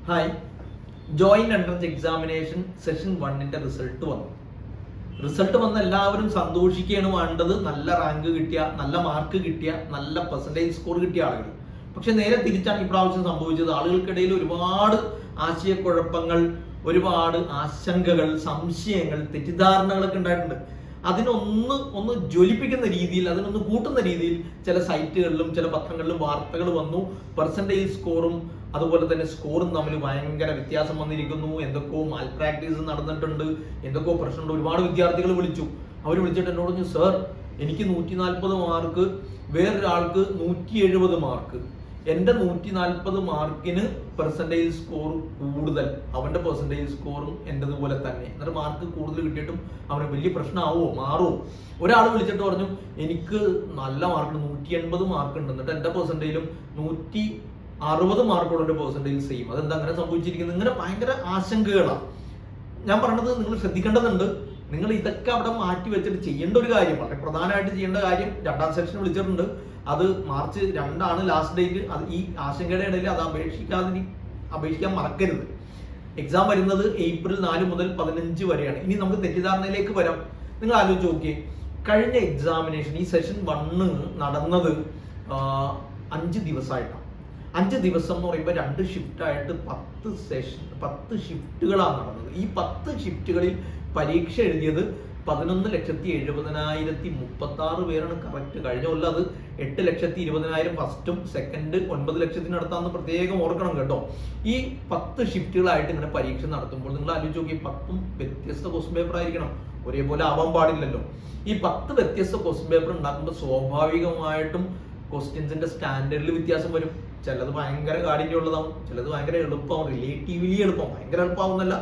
Hi, joint entrance examination session 1 result വന്ന എല്ലാവരും സന്തോഷിക്കുകയാണ് വേണ്ടത്. നല്ല റാങ്ക് കിട്ടിയ, നല്ല മാർക്ക് കിട്ടിയ, നല്ല പെർസെൻറ്റേജ് സ്കോർ കിട്ടിയ ആളുകൾ. പക്ഷെ നേരെ തിരിച്ചാണ് ഇപ്രാവശ്യം സംഭവിച്ചത്. ആളുകൾക്കിടയിൽ ഒരുപാട് ആശയക്കുഴപ്പങ്ങൾ, ഒരുപാട് ആശങ്കകൾ, സംശയങ്ങൾ, തെറ്റിദ്ധാരണകളൊക്കെ ഉണ്ടായിട്ടുണ്ട്. അതിനൊന്ന് ജ്വലിപ്പിക്കുന്ന രീതിയിൽ, അതിനൊന്ന് കൂട്ടുന്ന രീതിയിൽ ചില സൈറ്റുകളിലും ചില പത്രങ്ങളിലും വാർത്തകൾ വന്നു. പെർസെൻറ്റേജ് സ്കോറും അതുപോലെ തന്നെ സ്കോറും തമ്മിൽ ഭയങ്കര വ്യത്യാസം വന്നിരിക്കുന്നു, എന്തൊക്കെയോ മാൽ പ്രാക്ടീസ് നടന്നിട്ടുണ്ട്, എന്തൊക്കെയോ പ്രശ്നമുണ്ട്. ഒരുപാട് വിദ്യാർത്ഥികൾ വിളിച്ചു. അവർ വിളിച്ചിട്ട് എന്നോട് പറഞ്ഞു, സർ എനിക്ക് 140 മാർക്ക്, വേറൊരാൾക്ക് 170 മാർക്ക്, എൻ്റെ 140 മാർക്കിന് പെർസെൻറ്റേജ് സ്കോർ കൂടുതൽ, അവൻ്റെ പെർസെൻറ്റേജ് സ്കോറും എൻ്റെതുപോലെ തന്നെ. എന്നിട്ട് മാർക്ക് കൂടുതൽ കിട്ടിയിട്ടും അവന് വലിയ പ്രശ്നമാവോ, മാറുമോ? ഒരാൾ വിളിച്ചിട്ട് പറഞ്ഞു, എനിക്ക് നല്ല മാർക്ക് 180 മാർക്ക് ഉണ്ട്, എന്നിട്ട് എൻ്റെ പെർസെൻറ്റേജിലും 160 മാർക്കുള്ള എൻ്റെ പെർസെൻറ്റേജ് സെയിം. അതെന്താ അങ്ങനെ സംഭവിച്ചിരിക്കുന്നത്? ഇങ്ങനെ ഭയങ്കര ആശങ്കകളാണ്. ഞാൻ പറഞ്ഞത് നിങ്ങൾ ശ്രദ്ധിക്കേണ്ടതുണ്ട്. നിങ്ങൾ ഇതൊക്കെ അവിടെ മാറ്റി വെച്ചിട്ട് ചെയ്യേണ്ട ഒരു കാര്യം, വളരെ പ്രധാനമായിട്ട് ചെയ്യേണ്ട കാര്യം, 2ാം സെഷൻ വിളിച്ചിട്ടുണ്ട്. അത് മാർച്ച് 2 ലാസ്റ്റ് ഡേറ്റ്. അത് ഈ ആശങ്കയുടെ ഇടയിൽ അത് അപേക്ഷിക്കാൻ മറക്കരുത്. എക്സാം വരുന്നത് ഏപ്രിൽ 4 മുതൽ 15 വരെയാണ്. ഇനി നമുക്ക് തെറ്റിദ്ധാരണയിലേക്ക് വരാം. നിങ്ങൾ ആലോചിച്ച് നോക്കിയേ, കഴിഞ്ഞ എക്സാമിനേഷൻ ഈ സെഷൻ 1 നടന്നത് 5 ദിവസമായിട്ടാണ്. 5 ദിവസം എന്ന് പറയുമ്പോൾ 2 ഷിഫ്റ്റായിട്ട് 10 ഷിഫ്റ്റുകളാണ് നടന്നത്. ഈ 10 ഷിഫ്റ്റുകളിൽ പരീക്ഷ എഴുതിയത് 11,70,036 പേരാണ് കറക്റ്റ്. കഴിഞ്ഞ കൊല്ലം അത് 8,20,000 ഫസ്റ്റും സെക്കൻഡ് 9 ലക്ഷത്തിനടുത്താന്ന് പ്രത്യേകം ഓർക്കണം കേട്ടോ. ഈ 10 ഷിഫ്റ്റുകളായിട്ട് ഇങ്ങനെ പരീക്ഷ നടത്തുമ്പോൾ നിങ്ങൾ ആലോചിച്ച് നോക്കി, 10 വ്യത്യസ്ത ക്വസ്റ്റ്യൻ പേപ്പർ ആയിരിക്കണം, ഒരേപോലെ ആവാൻ പാടില്ലല്ലോ. ഈ 10 വ്യത്യസ്ത ക്വസ്റ്റ്യൻ പേപ്പർ ഉണ്ടാക്കുമ്പോൾ സ്വാഭാവികമായിട്ടും ക്വസ്റ്റ്യൻസിന്റെ സ്റ്റാൻഡേർഡിൽ വ്യത്യാസം വരും. ചിലത് ഭയങ്കര കാഠിന്യമുള്ളതാവും, ചിലത് ഭയങ്കര എളുപ്പമാവും, റിലേറ്റീവ്ലി എളുപ്പം, ഭയങ്കര എളുപ്പമാവുന്നല്ല,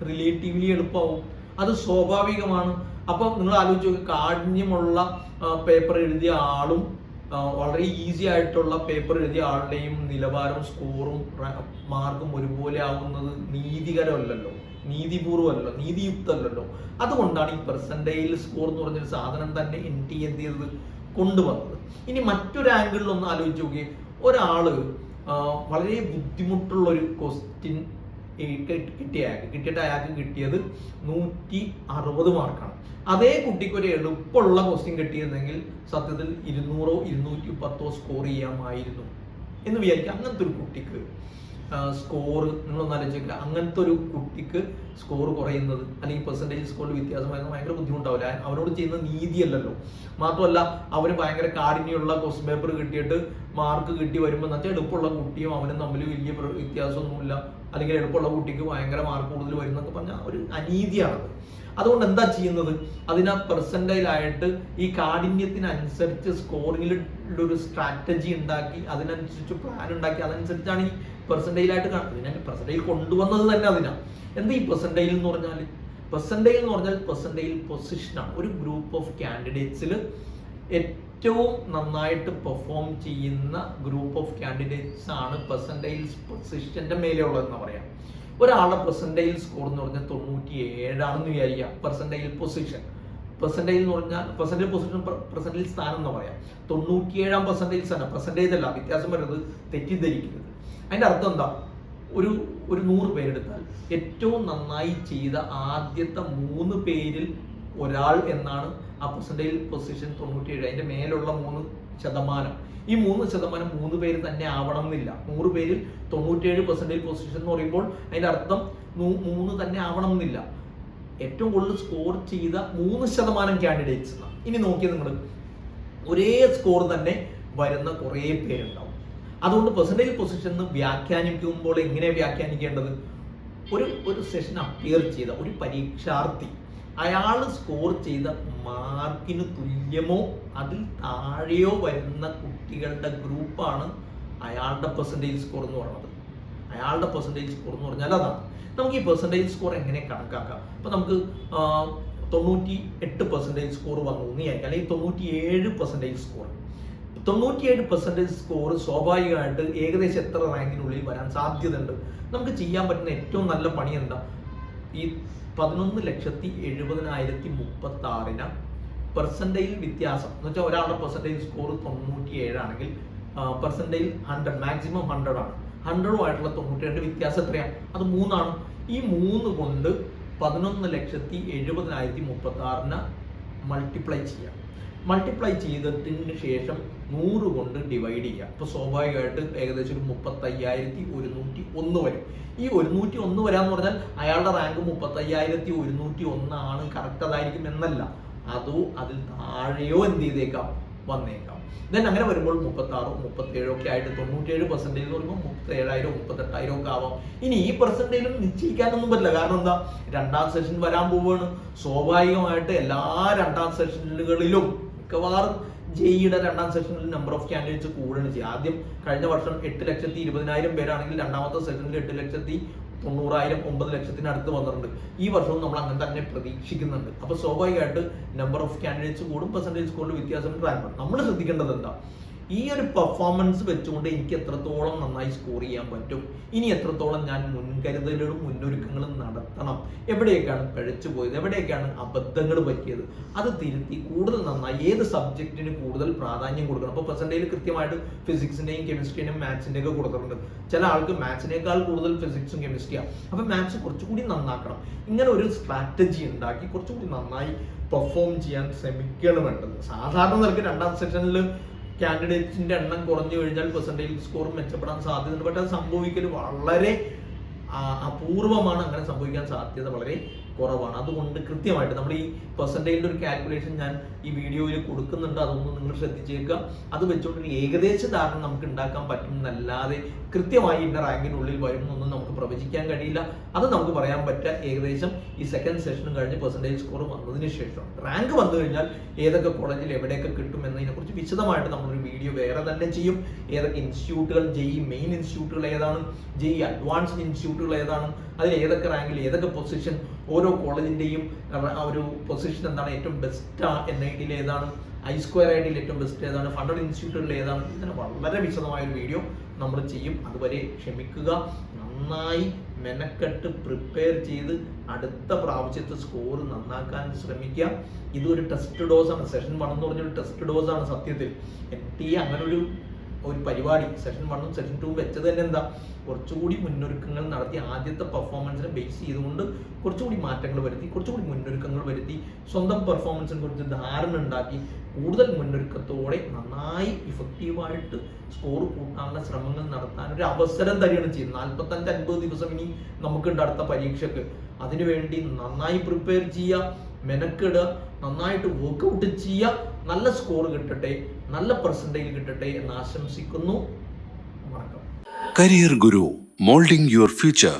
റിലേറ്റീവ്ലി എളുപ്പമാവും. അത് സ്വാഭാവികമാണ്. അപ്പം നിങ്ങൾ ആലോചിച്ച് നോക്കി, കാഠിന്യമുള്ള പേപ്പർ എഴുതിയ ആളും വളരെ ഈസി ആയിട്ടുള്ള പേപ്പർ എഴുതിയ ആളുടെയും നിലവാരവും സ്കോറും മാർക്കും ഒരുപോലെ ആവുന്നത് നീതികരമല്ലല്ലോ, നീതിപൂർവ്വമല്ലോ, നീതിയുക്തമല്ലല്ലോ. അതുകൊണ്ടാണ് ഈ പെർസെൻറ്റേജ് സ്കോർ എന്ന് പറഞ്ഞൊരു സാധനം തന്നെ NTA എന്ത് ചെയ്തത്, കൊണ്ടുവന്നത്. ഇനി മറ്റൊരു ആംഗിളിൽ ഒന്ന് ആലോചിച്ച് നോക്കി, ഒരാള് വളരെ ബുദ്ധിമുട്ടുള്ള ഒരു ക്വസ്റ്റ്യൻ കിട്ടിയിട്ട് അയാൾക്ക് കിട്ടിയത് 160 മാർക്കാണ്. അതേ കുട്ടിക്ക് ഒരു എളുപ്പമുള്ള ക്വസ്റ്റ്യൻ കിട്ടിയിരുന്നെങ്കിൽ സത്യത്തിൽ 200 210 സ്കോർ ചെയ്യാമായിരുന്നു എന്ന് വിചാരിക്കുക. അങ്ങനത്തെ ഒരു കുട്ടിക്ക് സ്കോർ നിങ്ങളൊന്നും ആലോചിക്കില്ല. അങ്ങനത്തെ ഒരു കുട്ടിക്ക് സ്കോർ കുറയുന്നത് അല്ലെങ്കിൽ പെർസെൻറ്റേജ് സ്കോറിൽ വ്യത്യാസം വരുന്നത് ഭയങ്കര ബുദ്ധിമുട്ടാവില്ല. അവനോട് ചെയ്യുന്ന നീതിയല്ലല്ലോ. മാത്രമല്ല, അവന് ഭയങ്കര കാഠിന്യമുള്ള ക്വസ്റ്റ്യൻ പേപ്പർ കിട്ടിയിട്ട് മാർക്ക് കിട്ടി വരുമ്പോൾ എന്ന് വെച്ചാൽ എളുപ്പമുള്ള കുട്ടിയും അവനും തമ്മിൽ വലിയ വ്യത്യാസമൊന്നുമില്ല, അല്ലെങ്കിൽ എളുപ്പമുള്ള കുട്ടിക്ക് ഭയങ്കര മാർക്ക് കൂടുതൽ വരുന്നൊക്കെ പറഞ്ഞാൽ ഒരു അനീതിയാണത്. അതുകൊണ്ട് എന്താ ചെയ്യുന്നത്, അതിനാ പെർസെൻറ്റേജിലായിട്ട് ഈ കാഠിന്യത്തിനനുസരിച്ച് സ്കോറിങ്ങിൽ ഒരു സ്ട്രാറ്റജി ഉണ്ടാക്കി, അതിനനുസരിച്ച് പ്ലാൻ ഉണ്ടാക്കി, അതനുസരിച്ചാണ് ഈ പെർസെൻറ്റേജിലായിട്ട് പെർസെൻറ്റേജിൽ കൊണ്ടുവന്നത് തന്നെ. അതിനാണ് എന്താ ഈ പെർസെൻറ്റേജിൽ എന്ന് പറഞ്ഞാൽ? പെർസെൻറ്റേജ് പൊസിഷനാണ്. ഒരു ഗ്രൂപ്പ് ഓഫ് കാൻഡിഡേറ്റ്സിൽ ഏറ്റവും നന്നായിട്ട് പെർഫോം ചെയ്യുന്ന ഗ്രൂപ്പ് ഓഫ് കാൻഡിഡേറ്റ്സ് ആണ് പെർസെൻറ്റേജ് പൊസിഷന്റെ മേലെയുള്ളതെന്ന് പറയാം. ഒരാളുടെ പെർസെൻറ്റേജ് സ്കോർ എന്ന് പറഞ്ഞാൽ 97 ആണെന്ന് വിചാരിക്കുക. പെർസെൻറ്റേജ് പൊസിഷൻ എന്ന് പറഞ്ഞാൽ പെർസെൻറ്റേജ് സ്ഥാനം എന്ന് പറയാം. 97ാം പെർസെൻറ്റേജ് സ്ഥാനം, പെർസെൻറ്റേജ് അല്ല, വ്യത്യാസം വരുന്നത്, തെറ്റിദ്ധരിക്കുന്നത്. അതിന്റെ അർത്ഥം എന്താ? ഒരു 100 പേരെടുത്താൽ ഏറ്റവും നന്നായി ചെയ്ത ആദ്യത്തെ 3 പേരിൽ ഒരാൾ എന്നാണ് ആ പെർസെൻറ്റേജ് പൊസിഷൻ 97. അതിന്റെ മേലുള്ള 3%, ഈ 3% 3 പേര് തന്നെ ആവണം എന്നില്ല. 100 പേരിൽ 97% പൊസിഷൻ എന്ന് പറയുമ്പോൾ അതിന്റെ അർത്ഥം 3 തന്നെ ആവണം എന്നില്ല. ഏറ്റവും കൂടുതൽ സ്കോർ ചെയ്ത 3% കാൻഡിഡേറ്റ്സ്. ഇനി നോക്കിയാൽ നിങ്ങൾ ഒരേ സ്കോർ തന്നെ വരുന്ന കുറേ പേരുണ്ടാവും. അതുകൊണ്ട് പെർസെൻറ്റേജ് പൊസിഷൻ വ്യാഖ്യാനിക്കുമ്പോൾ എങ്ങനെ വ്യാഖ്യാനിക്കേണ്ടത്? ഒരു സെഷൻ അപ്പിയർ ചെയ്ത ഒരു പരീക്ഷാർത്ഥി അയാൾ സ്കോർ ചെയ്ത മാർക്കിന് തുല്യമോ അതിൽ താഴെയോ വരുന്ന കുട്ടികളുടെ ഗ്രൂപ്പാണ് അയാളുടെ പെർസെൻറ്റേജ് സ്കോർ എന്ന് പറയുന്നത്. അയാളുടെ പെർസെൻറ്റേജ് സ്കോർ എന്ന് പറഞ്ഞാൽ അതാണ്. നമുക്ക് ഈ പെർസെൻറ്റേജ് സ്കോർ എങ്ങനെ കണക്കാക്കാം? അപ്പോൾ നമുക്ക് 98% സ്കോർ വന്നു എന്ന് വിചാരിക്കാം, അല്ലെങ്കിൽ 97% സ്കോർ. 97% സ്കോർ സ്വാഭാവികമായിട്ട് ഏകദേശം എത്ര റാങ്കിനുള്ളിൽ വരാൻ സാധ്യതയുണ്ട്? നമുക്ക് ചെയ്യാൻ പറ്റുന്ന ഏറ്റവും നല്ല പണി എന്താ? ഈ 11,70,036 പെർസെൻറ്റേജ് വ്യത്യാസം എന്ന് വെച്ചാൽ ഒരാളുടെ പെർസെൻറ്റേജ് സ്കോർ 97 ആണെങ്കിൽ പെർസെൻറ്റേജ് 100, മാക്സിമം 100 ആണ്. 100ഉമായിട്ടുള്ള 92 വ്യത്യാസം എത്രയാണ്? അത് 3ആണ്. ഈ 3 കൊണ്ട് 11,70,036 മൾട്ടിപ്ലൈ ചെയ്യാം. മൾട്ടിപ്ലൈ ചെയ്തതിന് ശേഷം 100 കൊണ്ട് ഡിവൈഡ് ചെയ്യുക. അപ്പോൾ സ്വാഭാവികമായിട്ട് ഏകദേശം ഒരു 35,101 വരും. ഈ 101 വരാന്ന് പറഞ്ഞാൽ അയാളുടെ റാങ്ക് 35,101 ആണ്, കറക്റ്റ് അതായിരിക്കും എന്നല്ല, അതോ അതിൽ താഴെയോ എന്ത് ചെയ്തേക്കാം, വന്നേക്കാം. ദെൻ അങ്ങനെ വരുമ്പോൾ 36, 37 ഒക്കെ ആയിട്ട് 97% എന്ന് പറയുമ്പോൾ 37,000, 38,000 ഒക്കെ ആവാം. ഇനി ഈ പെർസെൻറ്റേജിലും നിശ്ചയിക്കാനൊന്നും പറ്റില്ല. കാരണം എന്താ, രണ്ടാം സെഷൻ വരാൻ പോവുകയാണ്. സ്വാഭാവികമായിട്ട് എല്ലാ രണ്ടാം സെഷനുകളിലും മിക്കവാറും ജെഇയുടെ രണ്ടാം സെഷനിൽ നമ്പർ ഓഫ് കാൻഡിഡേറ്റ്സ് കൂടുകയാണ് ചെയ്യുക. ആദ്യം കഴിഞ്ഞ വർഷം 8,20,000 പേരാണെങ്കിൽ രണ്ടാമത്തെ സെഷനിൽ 8,90,000, 9 ലക്ഷത്തിനടുത്ത് വന്നിട്ടുണ്ട്. ഈ വർഷവും നമ്മൾ അങ്ങനെ തന്നെ പ്രതീക്ഷിക്കുന്നുണ്ട്. അപ്പോൾ സ്വാഭാവികമായിട്ട് നമ്പർ ഓഫ് കാൻഡിഡേറ്റ്സ് കൂടും, പെർസെൻറ്റേജ് കൂടുതൽ വ്യത്യാസം ട്രാൻസ്ഫർ. നമ്മൾ ശ്രദ്ധിക്കേണ്ടത് എന്താ, ഈ ഒരു പെർഫോമൻസ് വെച്ചുകൊണ്ട് എനിക്ക് എത്രത്തോളം നന്നായി സ്കോർ ചെയ്യാൻ പറ്റും, ഇനി എത്രത്തോളം ഞാൻ മുൻകരുതലുകളും മുന്നൊരുക്കങ്ങളും നടത്തണം, എവിടെയൊക്കെയാണ് പിഴച്ചു പോയത്, എവിടെയൊക്കെയാണ് അബദ്ധങ്ങൾ പറ്റിയത്, അത് തിരുത്തി കൂടുതൽ നന്നായി ഏത് സബ്ജക്റ്റിന് കൂടുതൽ പ്രാധാന്യം കൊടുക്കണം. അപ്പോൾ പെർസെൻറ്റേജിൽ കൃത്യമായിട്ട് ഫിസിക്സിൻ്റെയും കെമിസ്ട്രിയുടെയും മാത്സിൻ്റെ ഒക്കെ കൊടുത്തിട്ടുണ്ട്. ചില ആൾക്ക് മാത്സിനേക്കാൾ കൂടുതൽ ഫിസിക്സും കെമിസ്ട്രിയാണ്, അപ്പോൾ മാത്സ് കുറച്ചുകൂടി നന്നാക്കണം. ഇങ്ങനെ ഒരു സ്ട്രാറ്റജി ഉണ്ടാക്കി കുറച്ചുകൂടി നന്നായി പെർഫോം ചെയ്യാൻ ശ്രമിക്കുകയാണ് വേണ്ടത്. സാധാരണ നിലയ്ക്ക് രണ്ടാം സെഷനിൽ കാൻഡിഡേറ്റ്സിന്റെ എണ്ണം കുറഞ്ഞു കഴിഞ്ഞാൽ പെർസെൻറ്റേജ് സ്കോർ മെച്ചപ്പെടാൻ സാധ്യതയുണ്ട്. പക്ഷെ അത് സംഭവിക്കൽ വളരെ അപൂർവമാണ്. അങ്ങനെ സംഭവിക്കാൻ സാധ്യത വളരെ കുറവാണ്. അതുകൊണ്ട് കൃത്യമായിട്ട് നമ്മൾ ഈ പെർസെൻറ്റേജിൻ്റെ ഒരു കാൽക്കുലേഷൻ ഞാൻ ഈ വീഡിയോയിൽ കൊടുക്കുന്നുണ്ട്, അതൊന്നും നിങ്ങൾ ശ്രദ്ധിച്ചേക്കുക. അത് വെച്ചുകൊണ്ട് ഒരു ഏകദേശ ധാരണ നമുക്ക് ഉണ്ടാക്കാൻ പറ്റും എന്നല്ലാതെ കൃത്യമായി ഇന്ന റാങ്കിനുള്ളിൽ വരും എന്നൊന്നും നമുക്ക് പ്രവചിക്കാൻ കഴിയില്ല. അത് നമുക്ക് പറയാൻ പറ്റുക ഏകദേശം ഈ സെക്കൻഡ് സെഷനും കഴിഞ്ഞ് പെർസെൻറ്റേജ് സ്കോർ വന്നതിന് ശേഷം. റാങ്ക് വന്നു കഴിഞ്ഞാൽ ഏതൊക്കെ കോളേജിൽ എവിടെയൊക്കെ കിട്ടും എന്നതിനെക്കുറിച്ച് വിശദമായിട്ട് നമ്മളൊരു വീഡിയോ വേറെ തന്നെ ചെയ്യും. ഏതൊക്കെ ഇൻസ്റ്റിറ്റ്യൂട്ടുകൾ, ജെഇ മെയിൻ ഇൻസ്റ്റിറ്റ്യൂട്ടുകൾ ഏതാണ്, ജെഇ അഡ്വാൻസ്ഡ് ഇൻസ്റ്റിറ്റ്യൂട്ടുകൾ ഏതാണ്, അതിൽ ഏതൊക്കെ റാങ്കിൽ ഏതൊക്കെ പൊസിഷൻ, ഓരോ കോളേജിൻ്റെയും ഒരു പൊസിഷൻ എന്താണ്, ഏറ്റവും ബെസ്റ്റ് NITയിൽ ഏതാണ്, I2IITയിൽ ഏറ്റവും ബെസ്റ്റ് ഏതാണ്, ഫണ്ടഡ് ഇൻസ്റ്റിറ്റ്യൂട്ടുകളിൽ ഏതാണ്, ഇതിന് വളരെ വിശദമായ ഒരു വീഡിയോ നമ്മൾ ചെയ്യും. അതുവരെ ക്ഷമിക്കുക. നന്നായി മെനക്കെട്ട് പ്രിപ്പയർ ചെയ്ത് അടുത്ത പ്രാവശ്യത്തെ സ്കോർ നന്നാക്കാൻ ശ്രമിക്കുക. ഇതൊരു ടെസ്റ്റ് ഡോസാണ്. സെഷൻ 1 എന്ന് പറഞ്ഞൊരു ടെസ്റ്റ് ഡോസാണ് സത്യത്തിൽ. NTA അങ്ങനെ ഒരു പരിപാടി സെഷൻ 1ഉം സെഷൻ 2ഉം വെച്ചത് തന്നെ എന്താ, കുറച്ചുകൂടി മുന്നൊരുക്കങ്ങൾ നടത്തി ആദ്യത്തെ പെർഫോമൻസിനെ ബേസ് ചെയ്തുകൊണ്ട് കുറച്ചുകൂടി മാറ്റങ്ങൾ വരുത്തി, കുറച്ചുകൂടി മുന്നൊരുക്കങ്ങൾ വരുത്തി, സ്വന്തം പെർഫോമൻസിനെ കുറിച്ച് ധാരണ ഉണ്ടാക്കി കൂടുതൽ മുന്നൊരുക്കത്തോടെ നന്നായി ഇഫക്റ്റീവായിട്ട് സ്കോർ കൂട്ടാനുള്ള ശ്രമങ്ങൾ നടത്താൻ ഒരു അവസരം തരികയാണ് ചെയ്യുന്നത്. 45-50 ദിവസം ഇനി നമുക്കുണ്ട് അടുത്ത പരീക്ഷയ്ക്ക്. അതിനുവേണ്ടി നന്നായി പ്രിപ്പയർ ചെയ്യുക, മെനക്കെടുക, നന്നായിട്ട് വർക്ക്ഔട്ട് ചെയ്യുക, നല്ല സ്കോർ കിട്ടട്ടെ, നല്ല പെർസെൻറ്റേജ് കിട്ടട്ടെ എന്ന് ആശംസിക്കുന്നു. വണക്കം. Career Guru, molding your future.